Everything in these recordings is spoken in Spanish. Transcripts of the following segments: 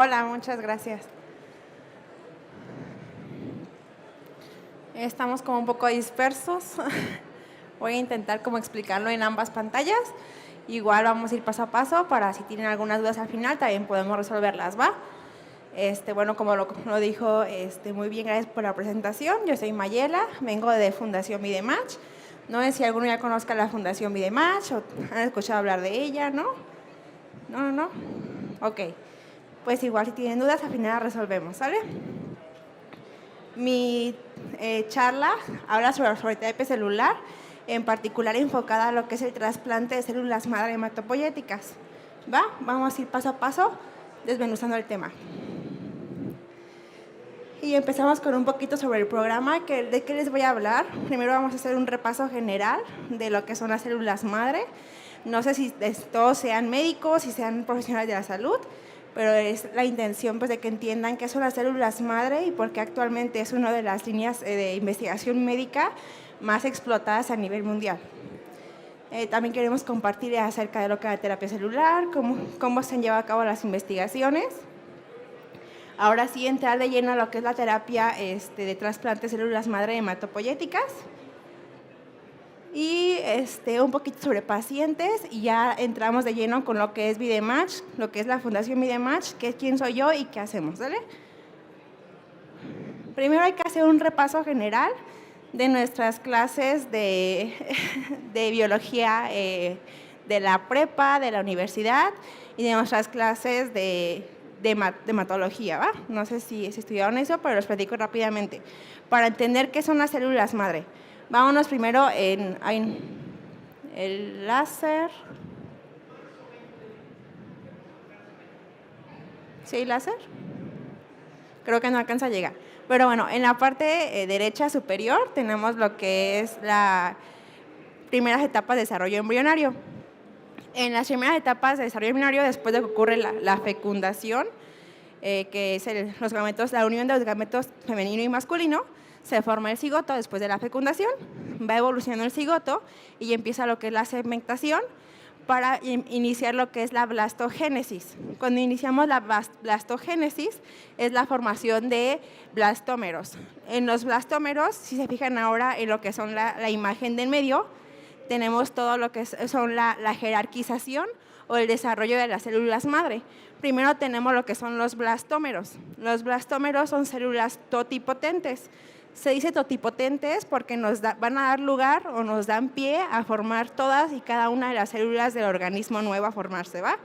Hola, muchas gracias. Estamos como un poco dispersos. Voy a intentar como explicarlo en ambas pantallas. Igual vamos a ir paso a paso para si tienen algunas dudas al final también podemos resolverlas, ¿va? Bueno, como lo dijo muy bien, gracias por la presentación. Yo soy Mayela, vengo de Fundación Vidematch. No sé si alguno ya conozca la Fundación Vidematch o han escuchado hablar de ella, ¿no? No. Ok. Pues igual si tienen dudas al final las resolvemos, ¿sale? Mi charla habla sobre terapia celular, en particular enfocada a lo que es el trasplante de células madre hematopoyéticas. ¿Va? Vamos a ir paso a paso desmenuzando el tema. Y empezamos con un poquito sobre el programa, de qué les voy a hablar. Primero vamos a hacer un repaso general de lo que son las células madre. No sé si todos sean médicos, si sean profesionales de la salud, pero es la intención pues, de que entiendan qué son las células madre y por qué actualmente es una de las líneas de investigación médica más explotadas a nivel mundial. También queremos compartir acerca de lo que es la terapia celular, cómo se han llevado a cabo las investigaciones. Ahora sí, entrar de lleno a lo que es la terapia de trasplante de células madre hematopoyéticas. Y un poquito sobre pacientes y ya entramos de lleno con lo que es Vidematch, lo que es la Fundación Vidematch, que es quién soy yo y qué hacemos, ¿vale? Primero hay que hacer un repaso general de nuestras clases de biología de la prepa, de la universidad y de nuestras clases de hematología, ¿va? No sé si estudiaron eso, pero los platico rápidamente. Para entender qué son las células madre. Vámonos primero en el láser. ¿Sí hay láser? Creo que no alcanza a llegar. Pero bueno, en la parte derecha superior tenemos lo que es las primeras etapas de desarrollo embrionario. En las primeras etapas de desarrollo embrionario, después de que ocurre la fecundación, que es los gametos, la unión de los gametos femenino y masculino, se forma el cigoto después de la fecundación, va evolucionando el cigoto y empieza lo que es la segmentación para iniciar lo que es la blastogénesis. Cuando iniciamos la blastogénesis es la formación de blastómeros. En los blastómeros, si se fijan ahora en lo que son la imagen del medio, tenemos todo lo que son la jerarquización o el desarrollo de las células madre. Primero tenemos lo que son los blastómeros. Los blastómeros son células totipotentes. Se dice totipotentes porque van a dar lugar o nos dan pie a formar todas y cada una de las células del organismo nuevo a formarse, ¿va?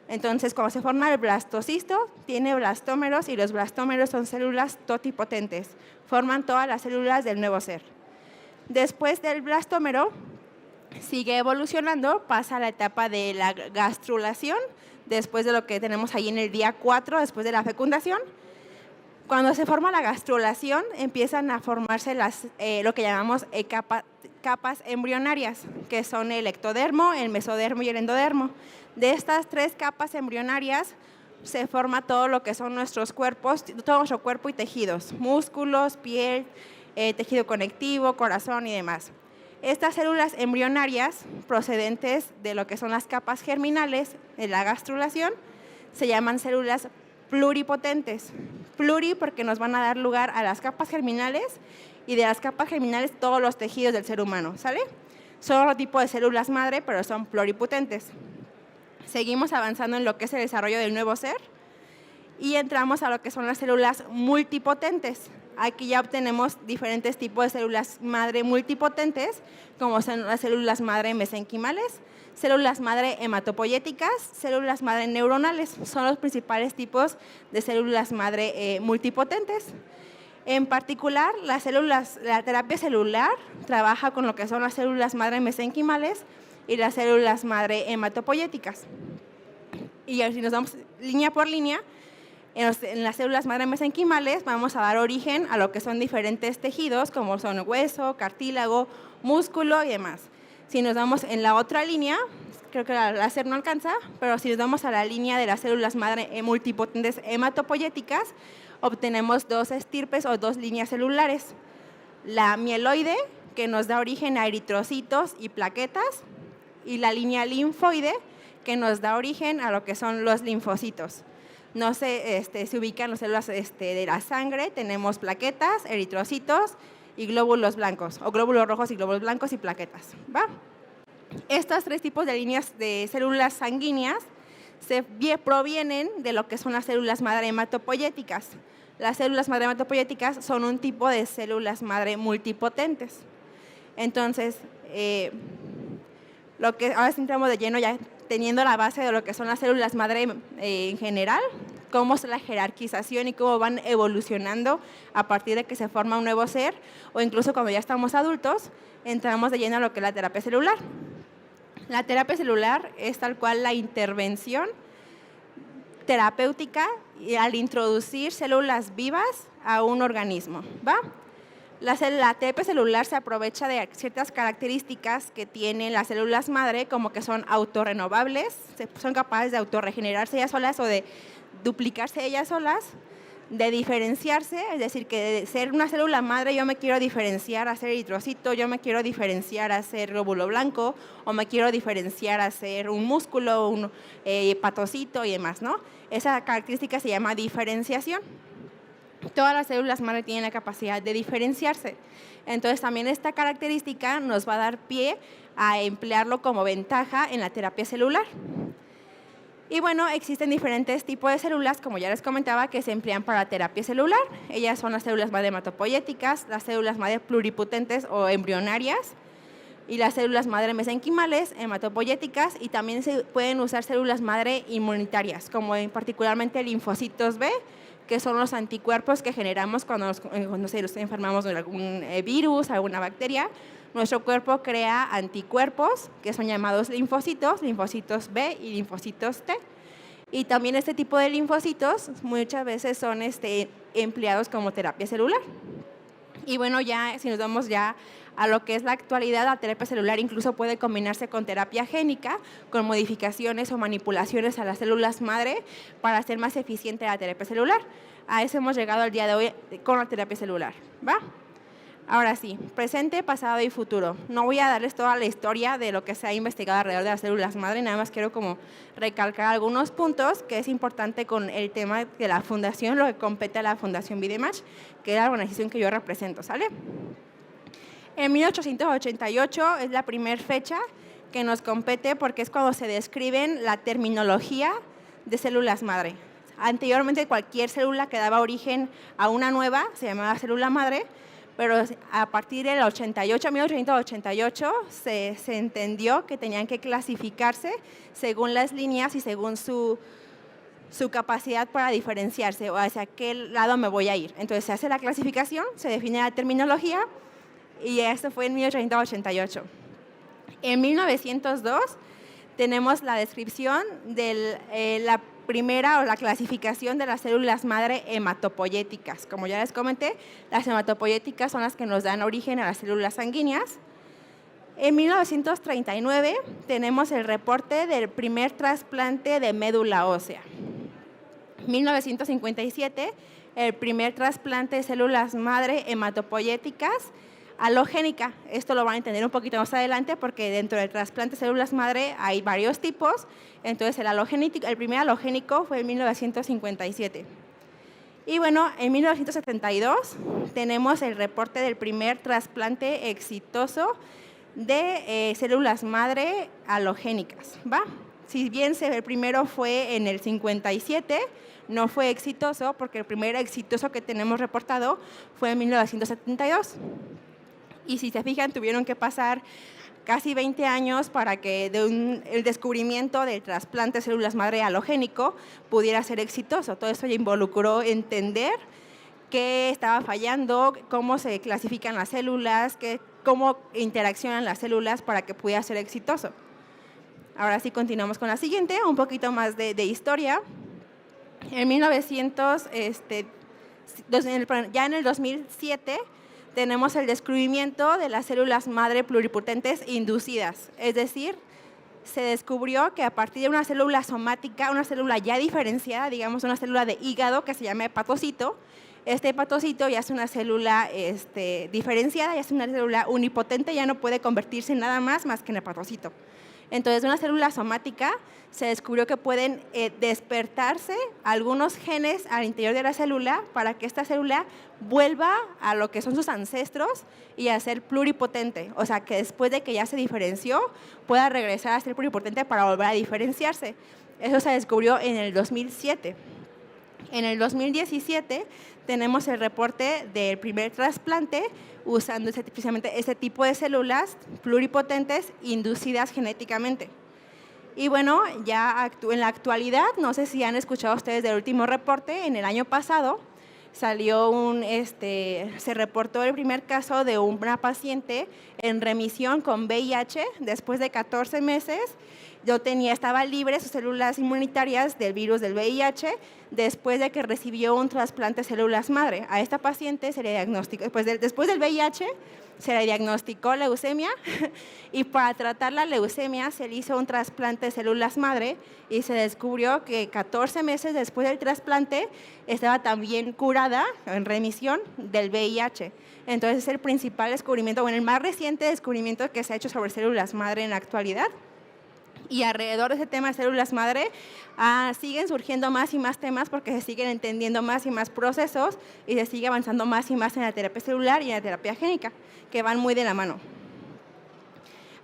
Entonces, cuando se forma el blastocisto, tiene blastómeros y los blastómeros son células totipotentes. Forman todas las células del nuevo ser. Después del blastómero, sigue evolucionando, pasa a la etapa de la gastrulación, después de lo que tenemos ahí en el día 4, después de la fecundación. Cuando se forma la gastrulación, empiezan a formarse lo que llamamos capas embrionarias, que son el ectodermo, el mesodermo y el endodermo. De estas 3 capas embrionarias se forma todo lo que son nuestros cuerpos, todo nuestro cuerpo y tejidos, músculos, piel, tejido conectivo, corazón y demás. Estas células embrionarias procedentes de lo que son las capas germinales de la gastrulación se llaman células pluripotentes. Pluri porque nos van a dar lugar a las capas germinales y de las capas germinales todos los tejidos del ser humano, ¿sale? Son otro tipo de células madre, pero son pluripotentes. Seguimos avanzando en lo que es el desarrollo del nuevo ser y entramos a lo que son las células multipotentes. Aquí ya obtenemos diferentes tipos de células madre multipotentes, como son las células madre mesenquimales, células madre hematopoyéticas, células madre neuronales. Son los principales tipos de células madre multipotentes. En particular, la terapia celular trabaja con lo que son las células madre mesenquimales y las células madre hematopoyéticas. Y si nos vamos línea por línea, en las células madre mesenquimales vamos a dar origen a lo que son diferentes tejidos, como son hueso, cartílago, músculo y demás. Si nos vamos en la otra línea, creo que el láser no alcanza, pero si nos vamos a la línea de las células madre multipotentes hematopoyéticas, obtenemos 2 estirpes o 2 líneas celulares. La mieloide, que nos da origen a eritrocitos y plaquetas, y la línea linfoide, que nos da origen a lo que son los linfocitos. no sé, se ubican las células de la sangre, tenemos plaquetas, eritrocitos y glóbulos blancos, o glóbulos rojos y glóbulos blancos y plaquetas, ¿va? Estos tres tipos de líneas de células sanguíneas provienen de lo que son las células madre hematopoyéticas. Las células madre hematopoyéticas son un tipo de células madre multipotentes. Entonces, ahora sí entramos de lleno ya teniendo la base de lo que son las células madre en general, cómo es la jerarquización y cómo van evolucionando a partir de que se forma un nuevo ser, o incluso cuando ya estamos adultos, entramos de lleno a lo que es la terapia celular. La terapia celular es tal cual la intervención terapéutica al introducir células vivas a un organismo, ¿va? La terapia celular se aprovecha de ciertas características que tienen las células madre, como que son autorrenovables, son capaces de autorregenerarse ellas solas o de duplicarse ellas solas, de diferenciarse, es decir, que de ser una célula madre yo me quiero diferenciar a ser eritrocito, yo me quiero diferenciar a ser glóbulo blanco, o me quiero diferenciar a ser un músculo, un hepatocito y demás, ¿no? Esa característica se llama diferenciación. Todas las células madre tienen la capacidad de diferenciarse. Entonces, también esta característica nos va a dar pie a emplearlo como ventaja en la terapia celular. Y bueno, existen diferentes tipos de células, como ya les comentaba, que se emplean para la terapia celular. Ellas son las células madre hematopoyéticas, las células madre pluripotentes o embrionarias, y las células madre mesenquimales, hematopoyéticas, y también se pueden usar células madre inmunitarias, como particularmente linfocitos B, que son los anticuerpos que generamos cuando nos enfermamos de algún virus, alguna bacteria. Nuestro cuerpo crea anticuerpos que son llamados linfocitos B y linfocitos T. Y también este tipo de linfocitos muchas veces son empleados como terapia celular. Y bueno, ya si nos vamos ya a lo que es la actualidad, la terapia celular incluso puede combinarse con terapia génica, con modificaciones o manipulaciones a las células madre para hacer más eficiente la terapia celular. A eso hemos llegado al día de hoy con la terapia celular, ¿va? Ahora sí, presente, pasado y futuro. No voy a darles toda la historia de lo que se ha investigado alrededor de las células madre, nada más quiero como recalcar algunos puntos que es importante con el tema de la fundación, lo que compete a la Fundación VIDEMACH, que es la organización que yo represento, ¿sale? En 1888 es la primera fecha que nos compete porque es cuando se describen la terminología de células madre. Anteriormente cualquier célula que daba origen a una nueva se llamaba célula madre, pero a partir del 1888 se entendió que tenían que clasificarse según las líneas y según su capacidad para diferenciarse o hacia qué lado me voy a ir. Entonces se hace la clasificación, se define la terminología y esto fue en 1888. En 1902 tenemos la descripción de la primera o la clasificación de las células madre hematopoyéticas. Como ya les comenté, las hematopoyéticas son las que nos dan origen a las células sanguíneas. En 1939 tenemos el reporte del primer trasplante de médula ósea. 1957, el primer trasplante de células madre hematopoyéticas alogénica. Esto lo van a entender un poquito más adelante porque dentro del trasplante de células madre hay varios tipos. Entonces, el primer alogénico fue en 1957. Y bueno, en 1972 tenemos el reporte del primer trasplante exitoso de células madre halogénicas, ¿va? Si bien el primero fue en el 57, no fue exitoso porque el primer exitoso que tenemos reportado fue en 1972. Y si se fijan, tuvieron que pasar casi 20 años para que el descubrimiento del trasplante de células madre halogénico pudiera ser exitoso. Todo eso ya involucró entender qué estaba fallando, cómo se clasifican las células, cómo interaccionan las células para que pudiera ser exitoso. Ahora sí continuamos con la siguiente, un poquito más de historia. En 2007 tenemos el descubrimiento de las células madre pluripotentes inducidas, es decir, se descubrió que a partir de una célula somática, una célula ya diferenciada, digamos una célula de hígado que se llama hepatocito, este hepatocito ya es una célula diferenciada, ya es una célula unipotente, ya no puede convertirse en nada más que en hepatocito. Entonces, de una célula somática se descubrió que pueden despertarse algunos genes al interior de la célula para que esta célula vuelva a lo que son sus ancestros y a ser pluripotente. O sea, que después de que ya se diferenció, pueda regresar a ser pluripotente para volver a diferenciarse. Eso se descubrió en el 2007. En el 2017 tenemos el reporte del primer trasplante usando precisamente ese tipo de células pluripotentes inducidas genéticamente. Y bueno, ya en la actualidad, no sé si han escuchado ustedes del último reporte, en el año pasado se reportó el primer caso de una paciente en remisión con VIH después de 14 meses. Estaba libre sus células inmunitarias del virus del VIH después de que recibió un trasplante de células madre. A esta paciente se le diagnosticó, después del VIH, se le diagnosticó leucemia y para tratar la leucemia se le hizo un trasplante de células madre y se descubrió que 14 meses después del trasplante estaba también curada, en remisión, del VIH. Entonces es el principal descubrimiento, el más reciente descubrimiento que se ha hecho sobre células madre en la actualidad. Y alrededor de ese tema de células madre siguen surgiendo más y más temas porque se siguen entendiendo más y más procesos y se sigue avanzando más y más en la terapia celular y en la terapia génica, que van muy de la mano.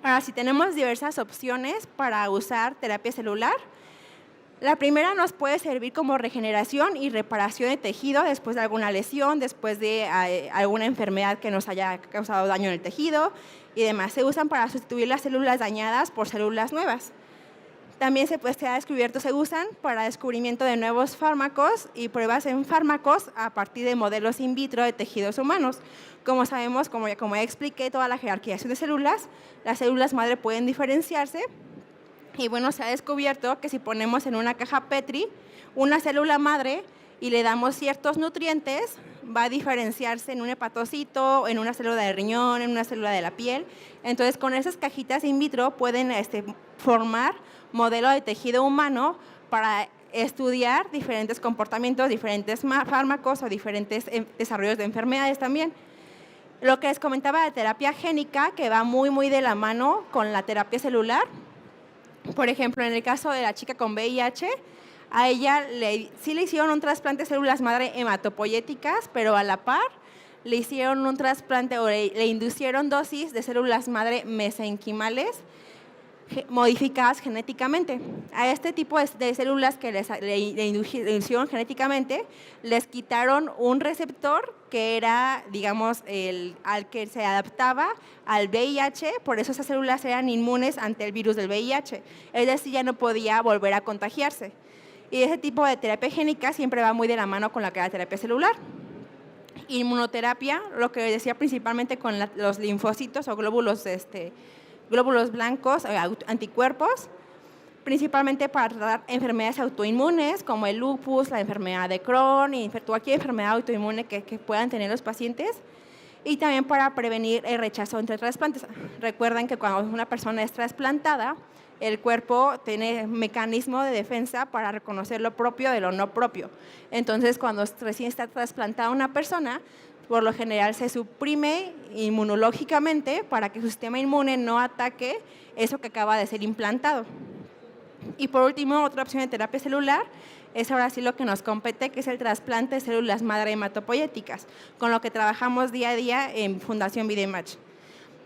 Ahora, si tenemos diversas opciones para usar terapia celular, la primera nos puede servir como regeneración y reparación de tejido después de alguna lesión, después de alguna enfermedad que nos haya causado daño en el tejido y demás. Se usan para sustituir las células dañadas por células nuevas. También se ha descubierto, se usan para descubrimiento de nuevos fármacos y pruebas en fármacos a partir de modelos in vitro de tejidos humanos. Como sabemos, como ya expliqué, toda la jerarquización de células, las células madre pueden diferenciarse. Y bueno, se ha descubierto que si ponemos en una caja Petri una célula madre y le damos ciertos nutrientes, va a diferenciarse en un hepatocito, en una célula de riñón, en una célula de la piel. Entonces, con esas cajitas in vitro pueden formar modelo de tejido humano para estudiar diferentes comportamientos, diferentes fármacos o diferentes desarrollos de enfermedades también. Lo que les comentaba de terapia génica, que va muy, muy de la mano con la terapia celular. Por ejemplo, en el caso de la chica con VIH, a ella sí le hicieron un trasplante de células madre hematopoyéticas, pero a la par le hicieron un trasplante o le inducieron dosis de células madre mesenquimales modificadas genéticamente. A este tipo de células que le inducieron genéticamente, les quitaron un receptor que era, digamos, al que se adaptaba al VIH, por eso esas células eran inmunes ante el virus del VIH. Es decir, ya no podía volver a contagiarse. Y ese tipo de terapia génica siempre va muy de la mano con la terapia celular. Inmunoterapia, lo que decía principalmente con los linfocitos o glóbulos blancos, anticuerpos, principalmente para tratar enfermedades autoinmunes como el lupus, la enfermedad de Crohn y cualquier enfermedad autoinmune que puedan tener los pacientes, y también para prevenir el rechazo entre trasplantes. Recuerden que cuando una persona es trasplantada, el cuerpo tiene mecanismo de defensa para reconocer lo propio de lo no propio. Entonces, cuando recién está trasplantada una persona, por lo general se suprime inmunológicamente para que su sistema inmune no ataque eso que acaba de ser implantado. Y por último, otra opción de terapia celular es ahora sí lo que nos compete, que es el trasplante de células madre hematopoyéticas, con lo que trabajamos día a día en Fundación Videmach.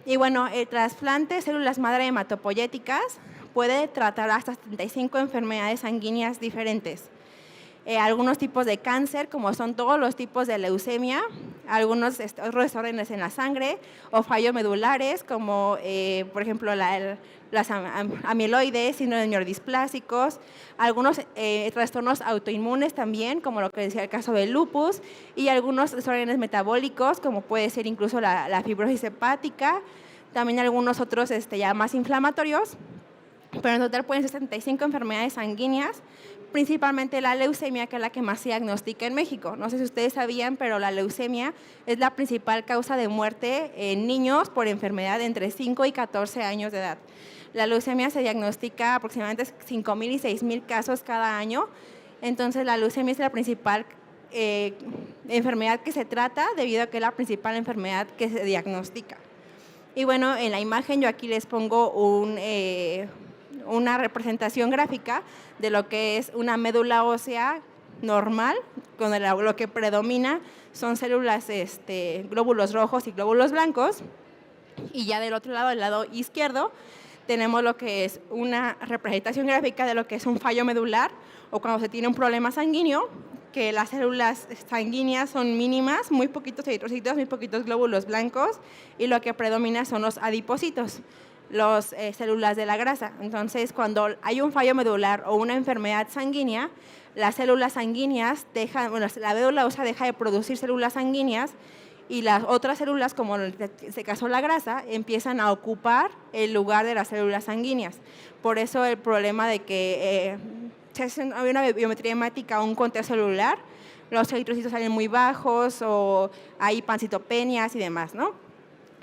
Y bueno, el trasplante de células madre hematopoyéticas puede tratar hasta 75 enfermedades sanguíneas diferentes. Algunos tipos de cáncer, como son todos los tipos de leucemia, algunos otros desórdenes en la sangre o fallos medulares, como por ejemplo las amiloides, síndromes miorodisplásicos, algunos trastornos autoinmunes también, como lo que decía el caso del lupus, y algunos desórdenes metabólicos, como puede ser incluso la fibrosis hepática, también algunos otros ya más inflamatorios, pero en total pueden ser 75 enfermedades sanguíneas, principalmente la leucemia, que es la que más se diagnostica en México. No sé si ustedes sabían, pero la leucemia es la principal causa de muerte en niños por enfermedad de entre 5 y 14 años de edad. La leucemia se diagnostica aproximadamente 5,000 y 6,000 casos cada año. Entonces, la leucemia es la principal enfermedad que se trata debido a que es la principal enfermedad que se diagnostica. Y bueno, en la imagen yo aquí les pongo una representación gráfica de lo que es una médula ósea normal, con lo que predomina son células, glóbulos rojos y glóbulos blancos. Y ya del otro lado, del lado izquierdo, tenemos lo que es una representación gráfica de lo que es un fallo medular o cuando se tiene un problema sanguíneo, que las células sanguíneas son mínimas, muy poquitos eritrocitos, muy poquitos glóbulos blancos, y lo que predomina son los adipocitos, las células de la grasa. Entonces, cuando hay un fallo medular o una enfermedad sanguínea, las células sanguíneas la médula ósea deja de producir células sanguíneas y las otras células, como en este caso la grasa, empiezan a ocupar el lugar de las células sanguíneas. Por eso el problema de que se hace una biometría hemática o un conteo celular, los eritrocitos salen muy bajos o hay pancitopenias y demás, ¿no?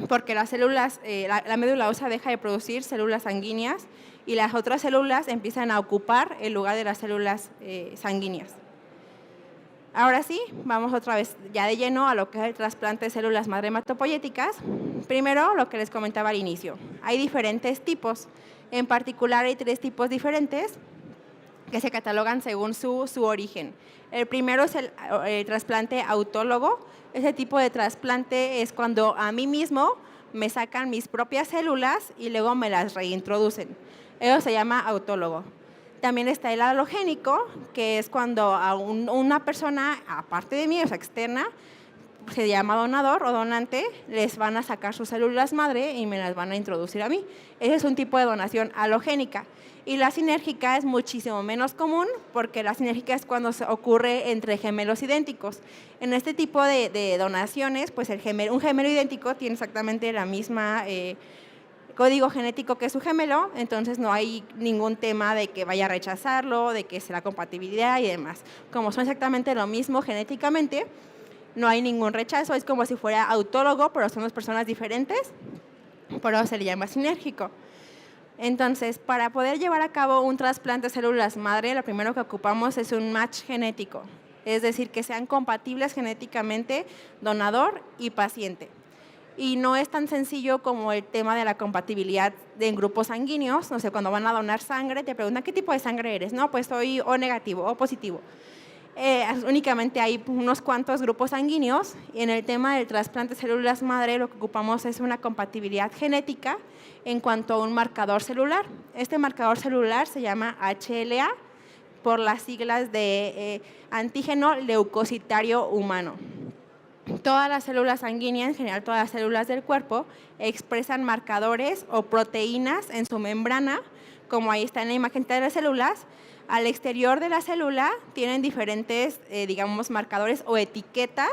Porque las células, la médula ósea deja de producir células sanguíneas y las otras células empiezan a ocupar el lugar de las células sanguíneas. Ahora sí, vamos otra vez ya de lleno a lo que es el trasplante de células madre hematopoyéticas. Primero, lo que les comentaba al inicio. Hay diferentes tipos. En particular, hay 3 tipos diferentes que se catalogan según su origen. El primero es el trasplante autólogo. Ese tipo de trasplante es cuando a mí mismo me sacan mis propias células y luego me las reintroducen. Eso se llama autólogo. También está el alogénico, que es cuando a una persona, aparte de mí, o sea, externa, se llama donador o donante, les van a sacar sus células madre y me las van a introducir a mí. Ese es un tipo de donación alogénica. Y la sinérgica es muchísimo menos común, porque la sinérgica es cuando se ocurre entre gemelos idénticos. En este tipo de donaciones, pues un gemelo idéntico tiene exactamente la misma código genético que su gemelo, entonces no hay ningún tema de que vaya a rechazarlo, de que sea la compatibilidad y demás. Como son exactamente lo mismo genéticamente, no hay ningún rechazo, es como si fuera autólogo, pero son 2 personas diferentes, por eso se le llama sinérgico. Entonces, para poder llevar a cabo un trasplante de células madre, lo primero que ocupamos es un match genético, es decir, que sean compatibles genéticamente donador y paciente. Y no es tan sencillo como el tema de la compatibilidad en grupos sanguíneos. No sé, cuando van a donar sangre, te preguntan, ¿qué tipo de sangre eres? No, pues soy O negativo, O positivo. Únicamente hay unos cuantos grupos sanguíneos. Y en el tema del trasplante de células madre, lo que ocupamos es una compatibilidad genética en cuanto a un marcador celular. Este marcador celular se llama HLA, por las siglas de antígeno leucocitario humano. Todas las células sanguíneas, en general todas las células del cuerpo, expresan marcadores o proteínas en su membrana, como ahí está en la imagen de las células. Al exterior de la célula tienen diferentes, digamos, marcadores o etiquetas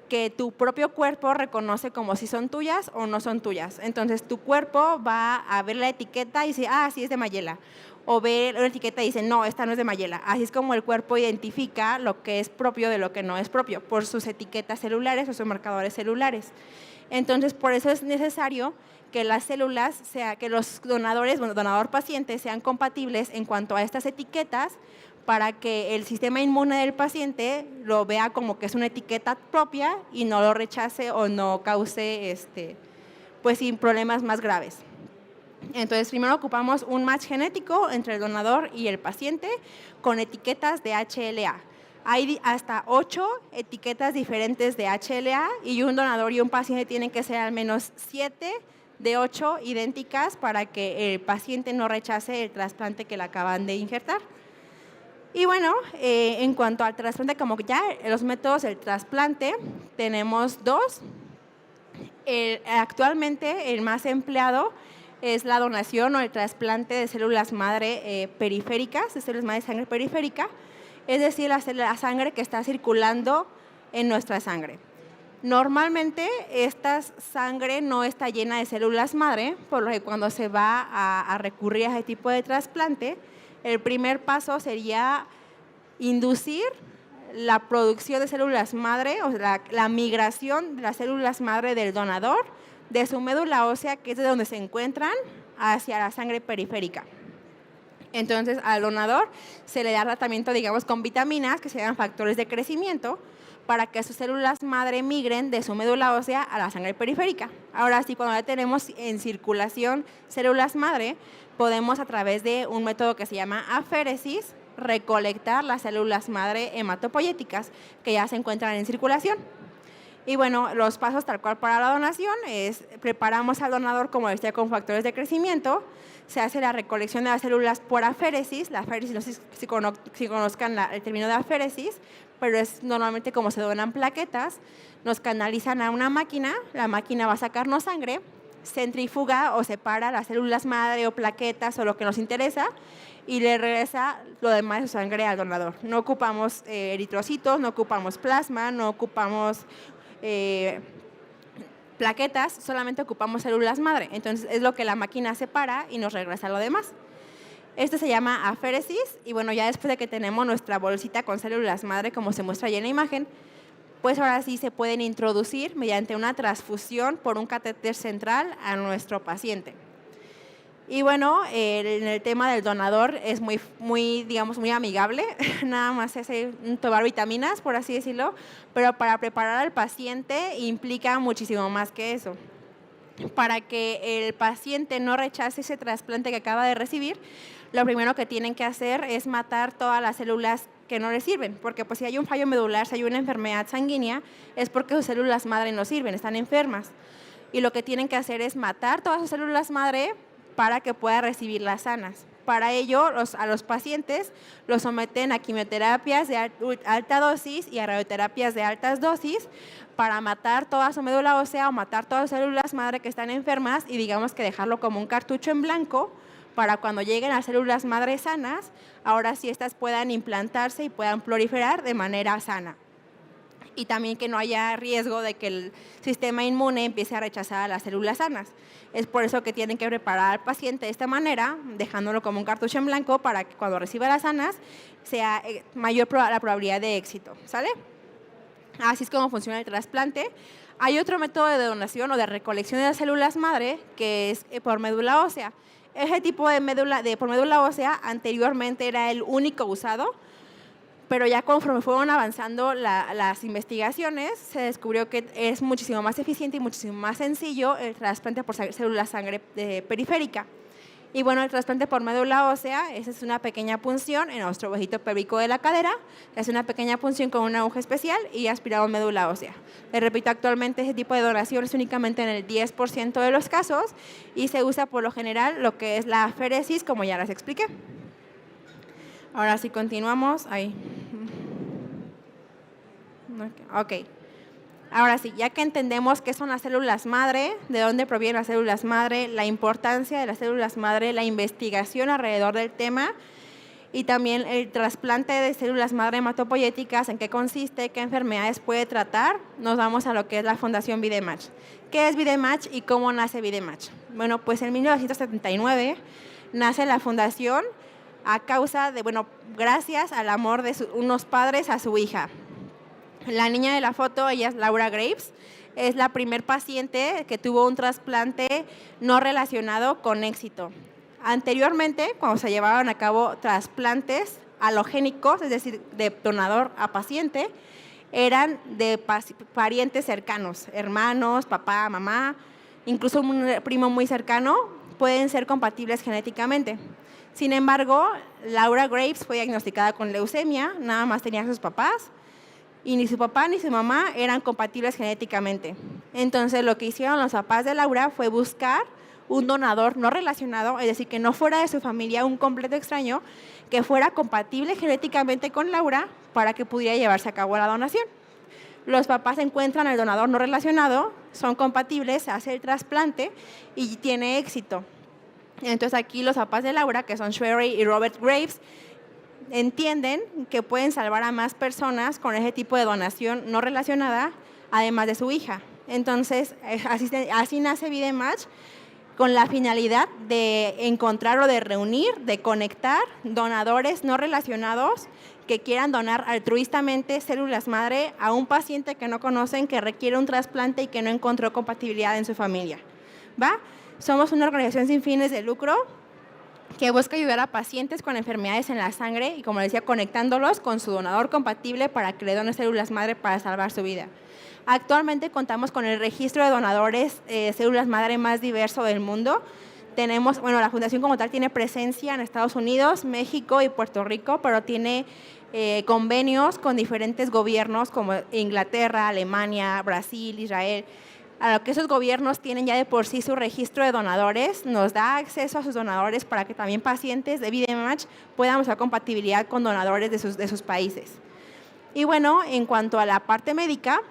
que tu propio cuerpo reconoce como si son tuyas o no son tuyas. Entonces, tu cuerpo va a ver la etiqueta y dice, sí es de Mayela. O ve una etiqueta y dice, no, esta no es de Mayela. Así es como el cuerpo identifica lo que es propio de lo que no es propio, por sus etiquetas celulares o sus marcadores celulares. Entonces, por eso es necesario que las células, que los donadores, donador-paciente, sean compatibles en cuanto a estas etiquetas, para que el sistema inmune del paciente lo vea como que es una etiqueta propia y no lo rechace o no cause pues, sin problemas más graves. Entonces, primero ocupamos un match genético entre el donador y el paciente con etiquetas de HLA. Hay hasta 8 etiquetas diferentes de HLA y un donador y un paciente tienen que ser al menos 7 de 8 idénticas para que el paciente no rechace el trasplante que le acaban de injertar. Y bueno, en cuanto al trasplante, como ya los métodos del trasplante, tenemos 2. Actualmente el más empleado es la donación o el trasplante de células madre periféricas, de células madre de sangre periférica, es decir, la sangre que está circulando en nuestra sangre. Normalmente esta sangre no está llena de células madre, por lo que cuando se va a recurrir a ese tipo de trasplante, el primer paso sería inducir la producción de células madre, o sea, la migración de las células madre del donador de su médula ósea, que es de donde se encuentran, hacia la sangre periférica. Entonces, al donador se le da tratamiento, digamos, con vitaminas, que se llaman factores de crecimiento, para que sus células madre migren de su médula ósea a la sangre periférica. Ahora sí, cuando ya tenemos en circulación células madre, podemos a través de un método que se llama aféresis recolectar las células madre hematopoyéticas que ya se encuentran en circulación. Y bueno, los pasos tal cual para la donación es preparamos al donador, como decía, con factores de crecimiento, se hace la recolección de las células por aféresis, la aféresis, no sé si conozcan el término de aféresis, pero es normalmente como se donan plaquetas, nos canalizan a una máquina, la máquina va a sacarnos sangre, centrifuga o separa las células madre o plaquetas o lo que nos interesa y le regresa lo demás de su sangre al donador. No ocupamos eritrocitos, no ocupamos plasma, no ocupamos plaquetas, solamente ocupamos células madre. Entonces es lo que la máquina separa y nos regresa lo demás. Este se llama aféresis y bueno, ya después de que tenemos nuestra bolsita con células madre, como se muestra ahí en la imagen, pues ahora sí se pueden introducir mediante una transfusión por un catéter central a nuestro paciente. Y bueno, en el tema del donador es digamos, muy amigable, nada más es tomar vitaminas, por así decirlo, pero para preparar al paciente implica muchísimo más que eso. Para que el paciente no rechace ese trasplante que acaba de recibir, lo primero que tienen que hacer es matar todas las células que no le sirven, porque pues si hay un fallo medular, si hay una enfermedad sanguínea, es porque sus células madre no sirven, están enfermas. Y lo que tienen que hacer es matar todas sus células madre para que pueda recibir las sanas. Para ello, a los pacientes los someten a quimioterapias de alta dosis y a radioterapias de altas dosis para matar toda su médula ósea o matar todas las células madre que están enfermas y digamos que dejarlo como un cartucho en blanco para cuando lleguen las células madre sanas, ahora sí estas puedan implantarse y puedan proliferar de manera sana. Y también que no haya riesgo de que el sistema inmune empiece a rechazar a las células sanas. Es por eso que tienen que preparar al paciente de esta manera, dejándolo como un cartucho en blanco para que cuando reciba las sanas sea mayor la probabilidad de éxito, ¿sale? Así es como funciona el trasplante. Hay otro método de donación o de recolección de las células madre que es por médula ósea. Ese tipo de por médula ósea anteriormente era el único usado, pero ya conforme fueron avanzando las investigaciones, se descubrió que es muchísimo más eficiente y muchísimo más sencillo el trasplante por células sangre periférica. Y bueno, el trasplante por médula ósea, esa es una pequeña punción en nuestro huesito pélvico de la cadera, es una pequeña punción con una aguja especial y aspirado médula ósea. Les repito, actualmente ese tipo de donación es únicamente en el 10% de los casos y se usa por lo general lo que es la aféresis, como ya les expliqué. Ahora sí continuamos. Ahí. Ok. Ahora sí, ya que entendemos qué son las células madre, de dónde provienen las células madre, la importancia de las células madre, la investigación alrededor del tema y también el trasplante de células madre hematopoyéticas, en qué consiste, qué enfermedades puede tratar, nos vamos a lo que es la Fundación VideMatch. ¿Qué es VideMatch y cómo nace VideMatch? Bueno, pues en 1979 nace la fundación a causa de, gracias al amor de unos padres a su hija. La niña de la foto, ella es Laura Graves, es la primer paciente que tuvo un trasplante no relacionado con éxito. Anteriormente, cuando se llevaban a cabo trasplantes halogénicos, es decir, de donador a paciente, eran de parientes cercanos, hermanos, papá, mamá, incluso un primo muy cercano, pueden ser compatibles genéticamente. Sin embargo, Laura Graves fue diagnosticada con leucemia, nada más tenía a sus papás, y ni su papá ni su mamá eran compatibles genéticamente. Entonces, lo que hicieron los papás de Laura fue buscar un donador no relacionado, es decir, que no fuera de su familia, un completo extraño, que fuera compatible genéticamente con Laura para que pudiera llevarse a cabo la donación. Los papás encuentran el donador no relacionado, son compatibles, se hace el trasplante y tiene éxito. Entonces aquí los papás de Laura, que son Sherry y Robert Graves, entienden que pueden salvar a más personas con ese tipo de donación no relacionada, además de su hija. Entonces, así nace VideMatch, con la finalidad de encontrar o de reunir, de conectar donadores no relacionados que quieran donar altruistamente células madre a un paciente que no conocen, que requiere un trasplante y que no encontró compatibilidad en su familia. ¿Va? Somos una organización sin fines de lucro que busca ayudar a pacientes con enfermedades en la sangre y, como les decía, conectándolos con su donador compatible para que le donen células madre para salvar su vida. Actualmente contamos con el registro de donadores células madre más diverso del mundo. Tenemos, bueno, la fundación como tal tiene presencia en Estados Unidos, México y Puerto Rico, pero tiene convenios con diferentes gobiernos como Inglaterra, Alemania, Brasil, Israel. A lo que esos gobiernos tienen ya de por sí su registro de donadores, nos da acceso a sus donadores para que también pacientes de VideMatch puedan usar compatibilidad con donadores de sus países. Y bueno, en cuanto a la parte médica,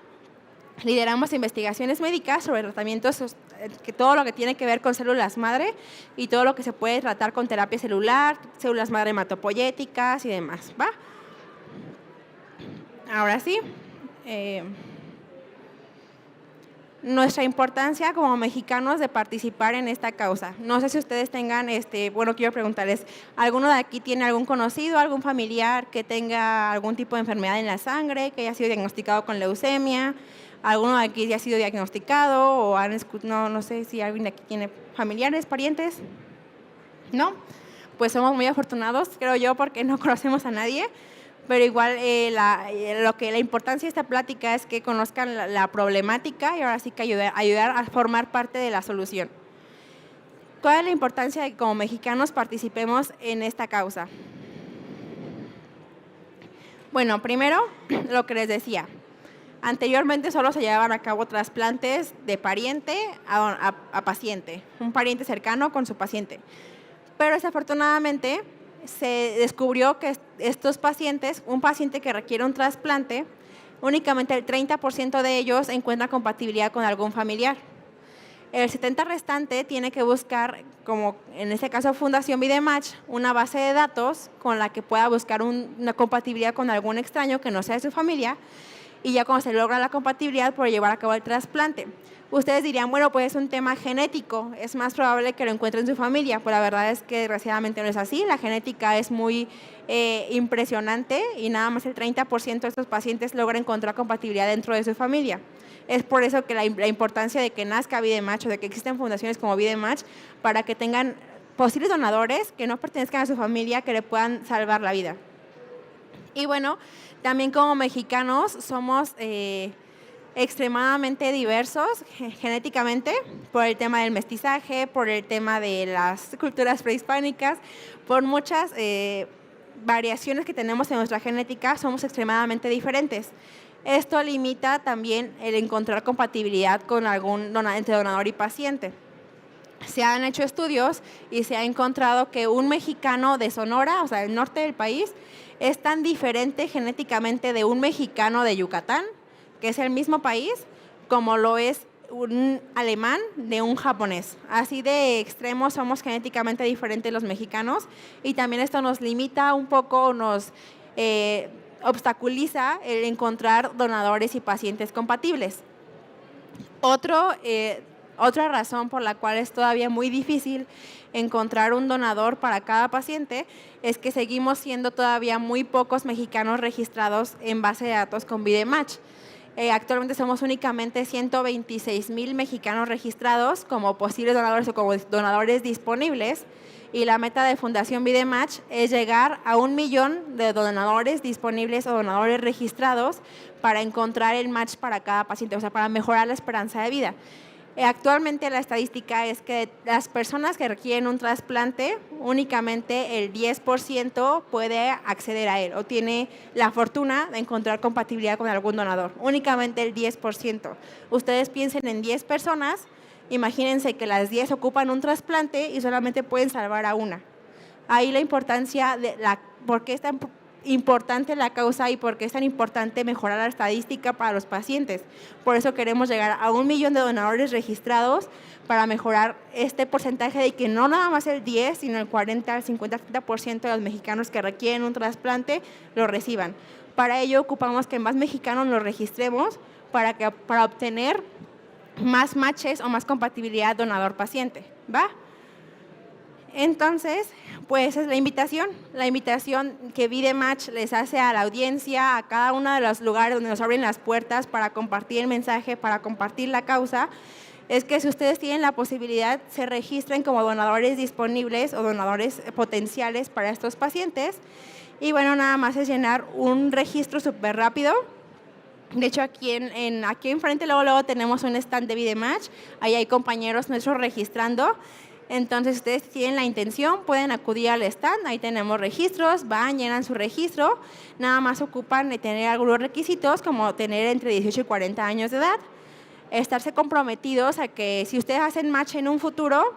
lideramos investigaciones médicas sobre tratamientos, que todo lo que tiene que ver con células madre y todo lo que se puede tratar con terapia celular, células madre hematopoyéticas y demás, ¿va? Ahora sí, nuestra importancia como mexicanos de participar en esta causa. No sé si ustedes tengan, bueno, quiero preguntarles, ¿alguno de aquí tiene algún conocido, algún familiar que tenga algún tipo de enfermedad en la sangre, que haya sido diagnosticado con leucemia? ¿Alguno de aquí ya ha sido diagnosticado o no sé si alguien de aquí tiene familiares, parientes? ¿No? Pues somos muy afortunados, creo yo, porque no conocemos a nadie. Pero igual la importancia de esta plática es que conozcan la problemática y ahora sí que ayudar a formar parte de la solución. ¿Cuál es la importancia de que como mexicanos participemos en esta causa? Bueno, primero, lo que les decía. Anteriormente solo se llevaban a cabo trasplantes de pariente a paciente, un pariente cercano con su paciente. Pero desafortunadamente se descubrió que estos pacientes, un paciente que requiere un trasplante, únicamente el 30% de ellos encuentra compatibilidad con algún familiar. El 70% restante tiene que buscar, como en este caso Fundación VideMatch, una base de datos con la que pueda buscar una compatibilidad con algún extraño que no sea de su familia, y ya cuando se logra la compatibilidad por llevar a cabo el trasplante. Ustedes dirían, bueno, pues es un tema genético, es más probable que lo encuentren en su familia. Pues la verdad es que desgraciadamente no es así, la genética es muy impresionante y nada más el 30% de estos pacientes logra encontrar compatibilidad dentro de su familia. Es por eso que la importancia de que nazca VideMatch o de que existen fundaciones como VideMatch para que tengan posibles donadores que no pertenezcan a su familia que le puedan salvar la vida. Y bueno, también como mexicanos somos extremadamente diversos genéticamente por el tema del mestizaje, por el tema de las culturas prehispánicas, por muchas variaciones que tenemos en nuestra genética, somos extremadamente diferentes. Esto limita también el encontrar compatibilidad con entre donador y paciente. Se han hecho estudios y se ha encontrado que un mexicano de Sonora, o sea, del norte del país, es tan diferente genéticamente de un mexicano de Yucatán, que es el mismo país, como lo es un alemán de un japonés. Así de extremos somos genéticamente diferentes los mexicanos y también esto nos limita un poco, nos obstaculiza el encontrar donadores y pacientes compatibles. Otra razón por la cual es todavía muy difícil encontrar un donador para cada paciente es que seguimos siendo todavía muy pocos mexicanos registrados en base de datos con VideMatch. Actualmente somos únicamente 126,000 mexicanos registrados como posibles donadores o como donadores disponibles, y la meta de Fundación VideMatch es llegar a 1 millón de donadores disponibles o donadores registrados para encontrar el match para cada paciente, o sea, para mejorar la esperanza de vida. Actualmente la estadística es que las personas que requieren un trasplante, únicamente el 10% puede acceder a él o tiene la fortuna de encontrar compatibilidad con algún donador. Únicamente el 10%. Ustedes piensen en 10 personas, imagínense que las 10 ocupan un trasplante y solamente pueden salvar a una. Ahí la importancia de por qué es tan importante la causa y por qué es tan importante mejorar la estadística para los pacientes. Por eso queremos llegar a 1 millón de donadores registrados para mejorar este porcentaje de que no nada más el 10, sino el 40, el 50, el 30% de los mexicanos que requieren un trasplante lo reciban. Para ello ocupamos que más mexicanos lo registremos para obtener más matches o más compatibilidad donador-paciente, ¿va? Entonces, pues es la invitación que VideMatch les hace a la audiencia, a cada uno de los lugares donde nos abren las puertas para compartir el mensaje, para compartir la causa, es que si ustedes tienen la posibilidad, se registren como donadores disponibles o donadores potenciales para estos pacientes. Y bueno, nada más es llenar un registro súper rápido. De hecho, aquí enfrente luego tenemos un stand de VideMatch. Ahí hay compañeros nuestros registrando. Entonces, ustedes tienen la intención, pueden acudir al stand. Ahí tenemos registros, van, llenan su registro. Nada más ocupan de tener algunos requisitos, como tener entre 18 y 40 años de edad. Estarse comprometidos a que si ustedes hacen match en un futuro,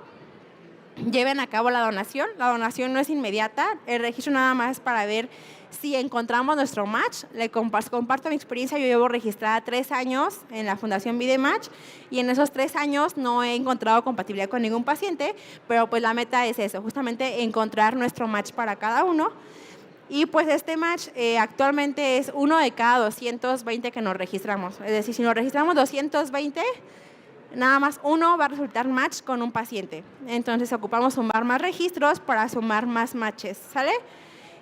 lleven a cabo la donación. La donación no es inmediata. El registro nada más es para ver si encontramos nuestro match. Les comparto mi experiencia. Yo llevo registrada 3 años en la Fundación VideMatch y en esos 3 años no he encontrado compatibilidad con ningún paciente, pero pues la meta es eso, justamente encontrar nuestro match para cada uno. Y pues este match actualmente es 1 de cada 220 que nos registramos. Es decir, si nos registramos 220, nada más 1 va a resultar match con un paciente. Entonces ocupamos sumar más registros para sumar más matches, ¿sale?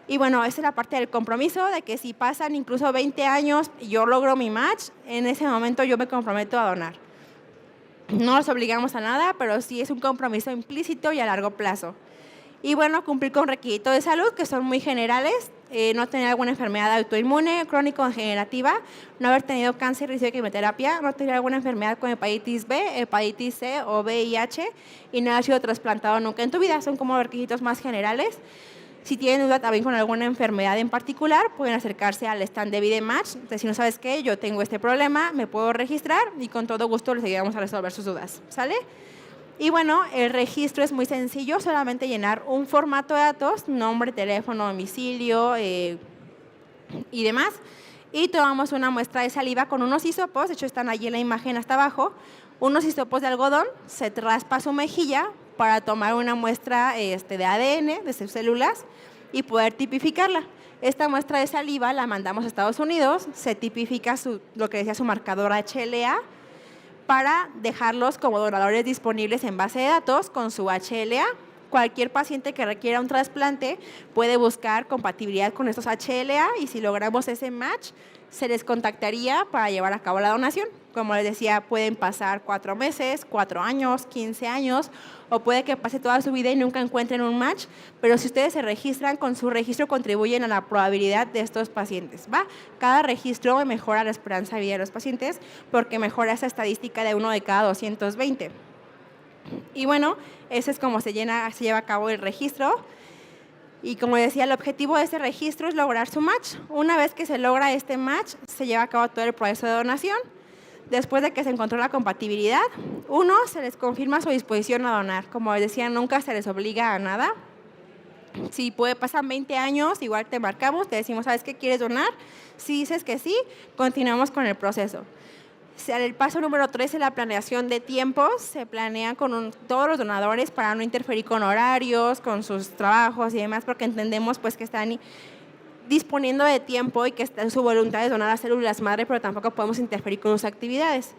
Y bueno, esa es la parte del compromiso, de que si pasan incluso 20 años y yo logro mi match, en ese momento yo me comprometo a donar. No nos obligamos a nada, pero sí es un compromiso implícito y a largo plazo. Y bueno, cumplir con requisitos de salud que son muy generales, no tener alguna enfermedad autoinmune, crónica o degenerativa, no haber tenido cáncer, recibido quimioterapia, no tener alguna enfermedad con hepatitis B, hepatitis C o VIH y no haber sido trasplantado nunca en tu vida. Son como requisitos más generales. Si tienen duda también con alguna enfermedad en particular, pueden acercarse al stand de VideMatch. Entonces, si no sabes qué, yo tengo este problema, me puedo registrar y con todo gusto les ayudamos a resolver sus dudas, ¿sale? Y bueno, el registro es muy sencillo, solamente llenar un formato de datos, nombre, teléfono, domicilio y demás. Y tomamos una muestra de saliva con unos hisopos, de hecho están allí en la imagen hasta abajo, unos hisopos de algodón, se raspa su mejilla para tomar una muestra de ADN de sus células y poder tipificarla. Esta muestra de saliva la mandamos a Estados Unidos, se tipifica lo que decía su marcador HLA, para dejarlos como donadores disponibles en base de datos con su HLA. Cualquier paciente que requiera un trasplante puede buscar compatibilidad con estos HLA y si logramos ese match, se les contactaría para llevar a cabo la donación. Como les decía, pueden pasar 4 meses, 4 años, 15 años, o puede que pase toda su vida y nunca encuentren un match, pero si ustedes se registran, con su registro contribuyen a la probabilidad de estos pacientes, ¿va? Cada registro mejora la esperanza de vida de los pacientes porque mejora esa estadística de 1 de cada 220. Y bueno, ese es como se lleva a cabo el registro. Y como decía, el objetivo de este registro es lograr su match. Una vez que se logra este match, se lleva a cabo todo el proceso de donación. Después de que se encontró la compatibilidad, se les confirma su disposición a donar. Como les decía, nunca se les obliga a nada. Si pasan 20 años, igual te marcamos, te decimos, ¿sabes qué quieres donar? Si dices que sí, continuamos con el proceso. El paso número 3 es la planeación de tiempos. Se planea con todos los donadores para no interferir con horarios, con sus trabajos y demás, porque entendemos pues que están disponiendo de tiempo y que está en su voluntad de donar a células madre, pero tampoco podemos interferir con sus actividades.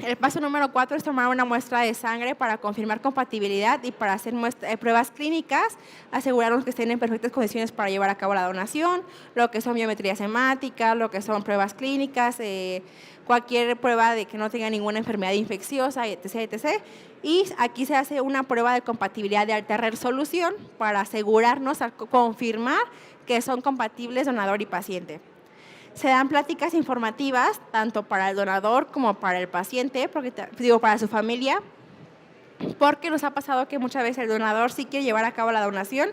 El paso número 4 es tomar una muestra de sangre para confirmar compatibilidad y para hacer pruebas clínicas, asegurarnos que estén en perfectas condiciones para llevar a cabo la donación, lo que son biometrías hemáticas, lo que son pruebas clínicas, cualquier prueba de que no tenga ninguna enfermedad infecciosa, etc., etc. Y aquí se hace una prueba de compatibilidad de alta resolución para asegurarnos, confirmar que son compatibles donador y paciente. Se dan pláticas informativas tanto para el donador como para el paciente, para su familia, porque nos ha pasado que muchas veces el donador sí quiere llevar a cabo la donación,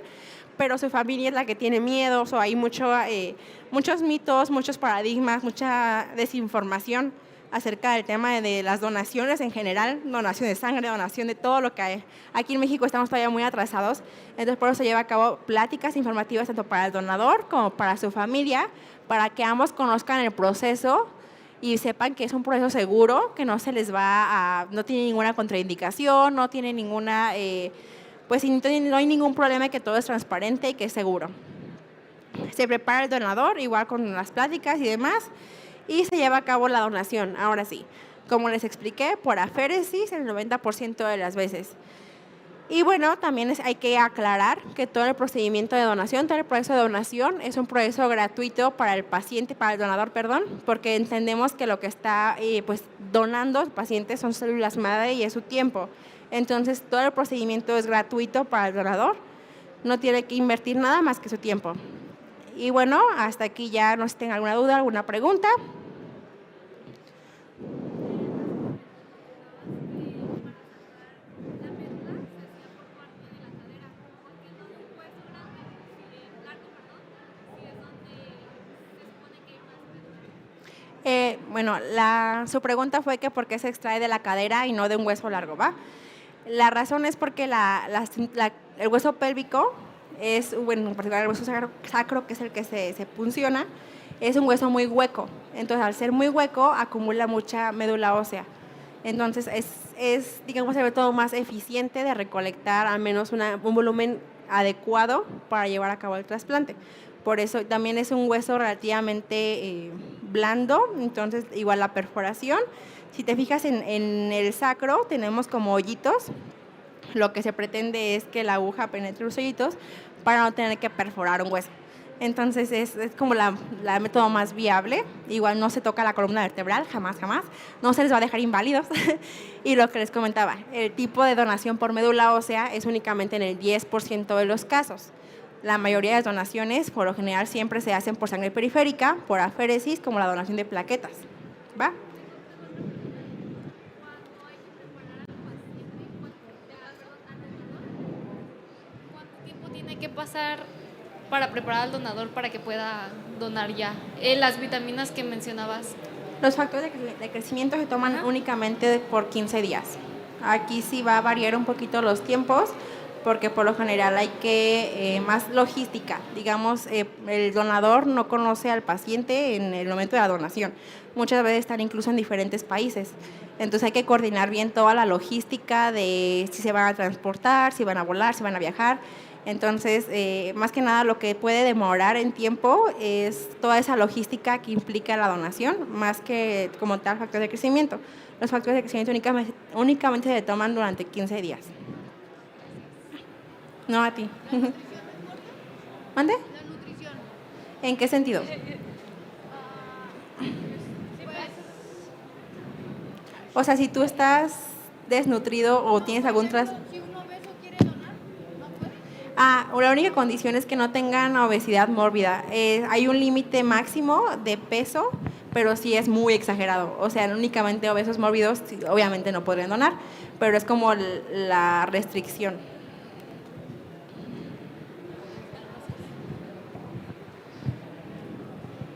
pero su familia es la que tiene miedos o hay muchos mitos, muchos paradigmas, mucha desinformación acerca del tema de las donaciones en general, donación de sangre, donación de todo lo que hay. Aquí en México estamos todavía muy atrasados, entonces por eso se lleva a cabo pláticas informativas tanto para el donador como para su familia, para que ambos conozcan el proceso y sepan que es un proceso seguro, que no se les no tiene ninguna contraindicación, no tiene ninguna, no hay ningún problema, que todo es transparente y que es seguro. Se prepara el donador, igual con las pláticas y demás, y se lleva a cabo la donación. Ahora sí, como les expliqué, por aféresis el 90% de las veces. Y bueno, también hay que aclarar que todo el procedimiento de donación, todo el proceso de donación es un proceso gratuito para el paciente, para el donador, perdón, porque entendemos que lo que está pues donando el paciente son células madre y es su tiempo. Entonces, todo el procedimiento es gratuito para el donador, no tiene que invertir nada más que su tiempo. Y bueno, hasta aquí ya no sé si tienen alguna duda, alguna pregunta. Bueno, su pregunta fue que por qué se extrae de la cadera y no de un hueso largo, ¿va? La razón es porque el hueso pélvico es, bueno, en particular el hueso sacro, que es el que se punciona, es un hueso muy hueco. Entonces, al ser muy hueco, acumula mucha médula ósea. Entonces, digamos, el método más eficiente de recolectar al menos un volumen adecuado para llevar a cabo el trasplante. Por eso también es un hueso relativamente blando, entonces igual la perforación. Si te fijas en el sacro, tenemos como hoyitos. Lo que se pretende es que la aguja penetre los hoyitos para no tener que perforar un hueso. Entonces es como la método más viable. Igual no se toca la columna vertebral, jamás, jamás. No se les va a dejar inválidos. Y lo que les comentaba, el tipo de donación por médula ósea es únicamente en el 10% de los casos. La mayoría de las donaciones, por lo general, siempre se hacen por sangre periférica, por aféresis, como la donación de plaquetas. ¿Va? ¿Cuánto tiempo tiene que pasar para preparar al donador para que pueda donar ya? Las vitaminas que mencionabas. Los factores de crecimiento se toman únicamente por 15 días. Aquí sí va a variar un poquito los tiempos, porque por lo general hay que más logística. Digamos, el donador no conoce al paciente en el momento de la donación. Muchas veces están incluso en diferentes países. Entonces hay que coordinar bien toda la logística de si se van a transportar, si van a volar, si van a viajar. Entonces, más que nada lo que puede demorar en tiempo es toda esa logística que implica la donación, más que como tal factores de crecimiento. Los factores de crecimiento únicamente se toman durante 15 días. No a ti. ¿Mande? La nutrición. ¿En qué sentido? O sea, si tú estás desnutrido o tienes algún Si un obeso quiere donar, no puede. La única condición es que no tengan obesidad mórbida. Hay un límite máximo de peso, pero sí es muy exagerado. O sea, únicamente obesos mórbidos obviamente no podrían donar, pero es como la restricción.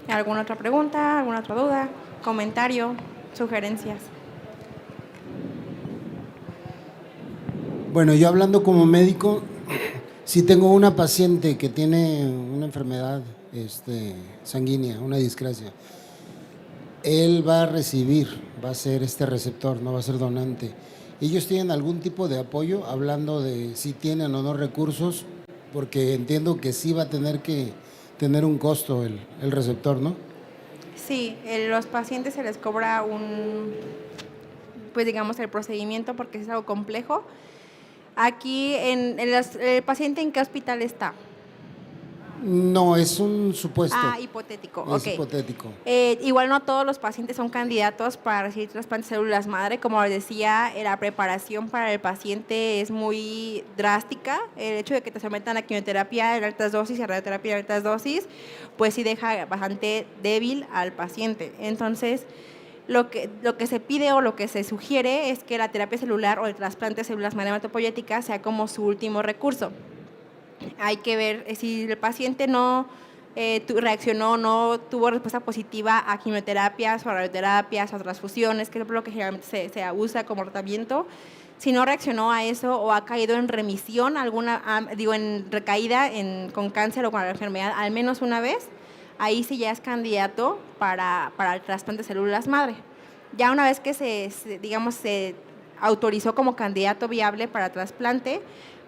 ¿Alguna otra pregunta? ¿Alguna otra duda? ¿Comentario? ¿Sugerencias? Bueno, yo hablando como médico, si tengo una paciente que tiene una enfermedad sanguínea, una discrasia, él va a recibir, va a ser este receptor, no va a ser donante. ¿Ellos tienen algún tipo de apoyo, hablando de si tienen o no recursos? Porque entiendo que sí va a tener que tener un costo el receptor, ¿no? Sí, los pacientes se les cobra pues digamos, el procedimiento porque es algo complejo. Aquí, ¿el paciente en qué hospital está? No, es un supuesto. Hipotético. Es Okay. hipotético. Igual no todos los pacientes son candidatos para recibir trasplantes de células madre. Como les decía, la preparación para el paciente es muy drástica. El hecho de que te sometan a quimioterapia en altas dosis y a radioterapia en altas dosis, pues sí deja bastante débil al paciente. Entonces, lo que se pide o lo que se sugiere es que la terapia celular o el trasplante de células madre hematopoyéticas sea como su último recurso. Hay que ver si el paciente no reaccionó, no tuvo respuesta positiva a quimioterapias o a radioterapias o a transfusiones, que es lo que generalmente se usa como tratamiento. Si no reaccionó a eso o ha caído en remisión, en recaída con cáncer o con la enfermedad al menos una vez, ahí sí ya es candidato para el trasplante de células madre. Ya una vez que se autorizó como candidato viable para trasplante,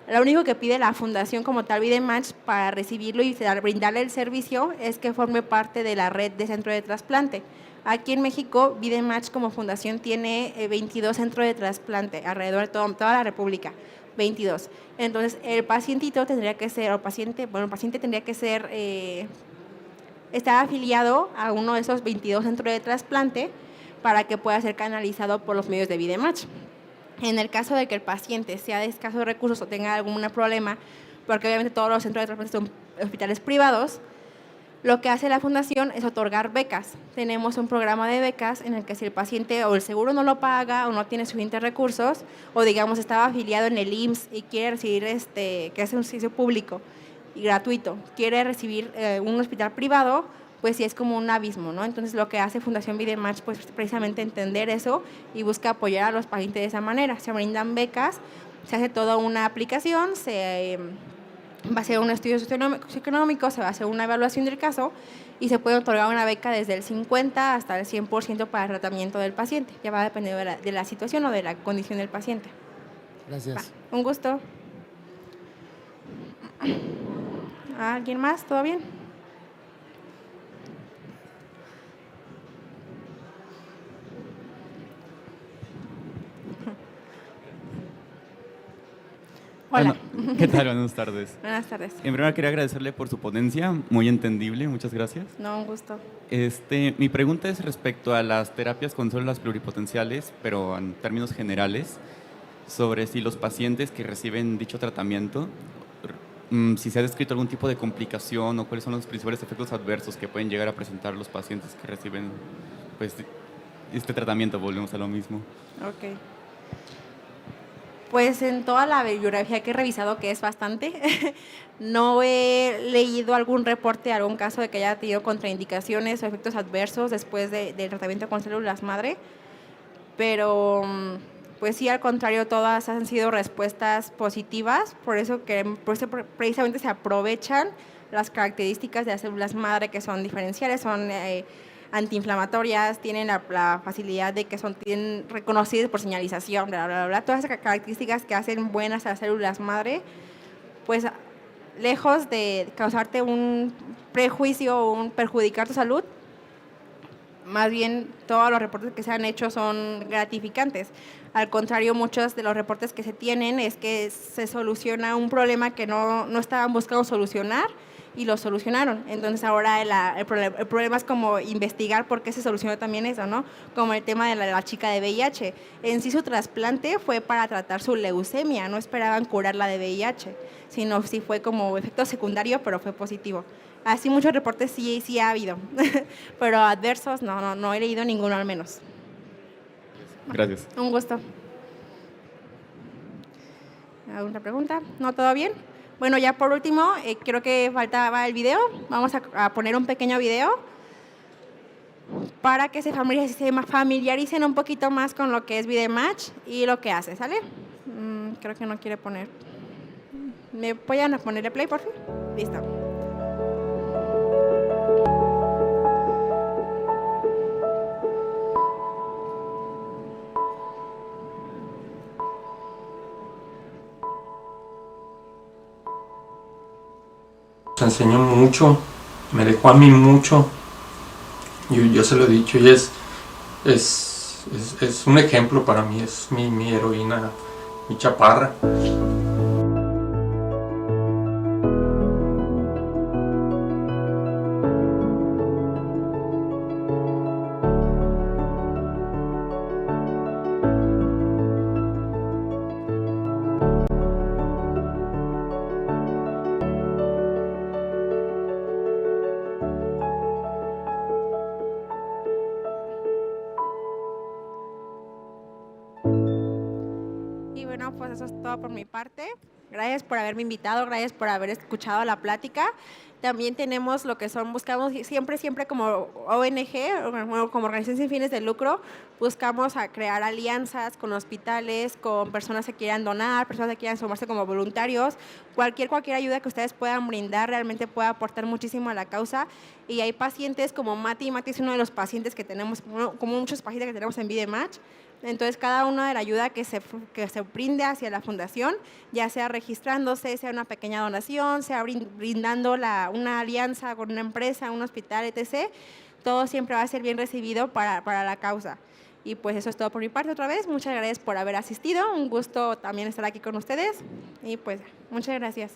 lo único que pide la fundación como tal VideMatch para recibirlo y brindarle el servicio es que forme parte de la red de centro de trasplante. Aquí en México, VideMatch como fundación tiene 22 centros de trasplante alrededor de toda la República. 22. Entonces, el pacientito tendría que ser, el paciente tendría que ser, estar afiliado a uno de esos 22 centros de trasplante para que pueda ser canalizado por los medios de VideMatch. En el caso de que el paciente sea de escasos recursos o tenga algún problema, porque obviamente todos los centros de trasplante son hospitales privados, lo que hace la fundación es otorgar becas. Tenemos un programa de becas en el que si el paciente o el seguro no lo paga o no tiene suficientes recursos, o digamos estaba afiliado en el IMSS y quiere recibir, que es un servicio público y gratuito, quiere recibir un hospital privado, pues sí es como un abismo, ¿no? Entonces lo que hace Fundación VideMatch pues precisamente entender eso y busca apoyar a los pacientes de esa manera. Se brindan becas, se hace toda una aplicación, va a hacer un estudio socioeconómico, se va a hacer una evaluación del caso y se puede otorgar una beca desde el 50 hasta el 100% para el tratamiento del paciente. Ya va a depender de la situación o de la condición del paciente. Gracias. Va, un gusto. ¿Alguien más? ¿Todo bien? Hola. Bueno, ¿qué tal? Buenas tardes. Buenas tardes. En primer lugar, quería agradecerle por su ponencia, muy entendible, muchas gracias. No, un gusto. Mi pregunta es respecto a las terapias con células pluripotenciales, pero en términos generales, sobre si los pacientes que reciben dicho tratamiento, si se ha descrito algún tipo de complicación o cuáles son los principales efectos adversos que pueden llegar a presentar los pacientes que reciben pues, este tratamiento, volvemos a lo mismo. Ok. Pues en toda la bibliografía que he revisado, que es bastante, no he leído algún reporte, algún caso de que haya tenido contraindicaciones o efectos adversos después del tratamiento con células madre, pero pues sí, al contrario, todas han sido respuestas positivas, por eso precisamente se aprovechan las características de las células madre que son diferenciales, son antiinflamatorias, tienen la facilidad de que tienen reconocidas por señalización, bla, bla, bla. Todas esas características que hacen buenas a las células madre, pues lejos de causarte un prejuicio o perjudicar tu salud, más bien todos los reportes que se han hecho son gratificantes. Al contrario, muchos de los reportes que se tienen es que se soluciona un problema que no estaban buscando solucionar y lo solucionaron. Entonces ahora el problema es como investigar por qué se solucionó también eso, ¿no? Como el tema de la chica de VIH. En sí su trasplante fue para tratar su leucemia, no esperaban curarla de VIH, sino sí fue como efecto secundario, pero fue positivo. Así muchos reportes sí ha habido, pero adversos no he leído ninguno al menos. Gracias. Un gusto. ¿Alguna pregunta? ¿No, todo bien? Bueno, ya por último, creo que faltaba el video. Vamos a poner un pequeño video para que se familiaricen un poquito más con lo que es VideMatch y lo que hace, ¿sale? Creo que no quiere poner. ¿Me pueden ponerle play, por favor? Listo. Nos enseñó mucho, me dejó a mí mucho. Yo se lo he dicho, ella es un ejemplo para mí, es mi heroína, mi chaparra. Y bueno, pues eso es todo por mi parte. Gracias por haberme invitado, gracias por haber escuchado la plática. También tenemos lo que buscamos siempre como ONG, como organización sin fines de lucro, buscamos a crear alianzas con hospitales, con personas que quieran donar, personas que quieran sumarse como voluntarios. Cualquier ayuda que ustedes puedan brindar realmente puede aportar muchísimo a la causa. Y hay pacientes como Mati es uno de los pacientes que tenemos, como muchos pacientes que tenemos en VideMatch. Entonces, cada una de la ayuda que se brinde hacia la fundación, ya sea registrándose, sea una pequeña donación, sea brindando una alianza con una empresa, un hospital, etc., todo siempre va a ser bien recibido para la causa. Y pues eso es todo por mi parte otra vez. Muchas gracias por haber asistido. Un gusto también estar aquí con ustedes. Y pues muchas gracias.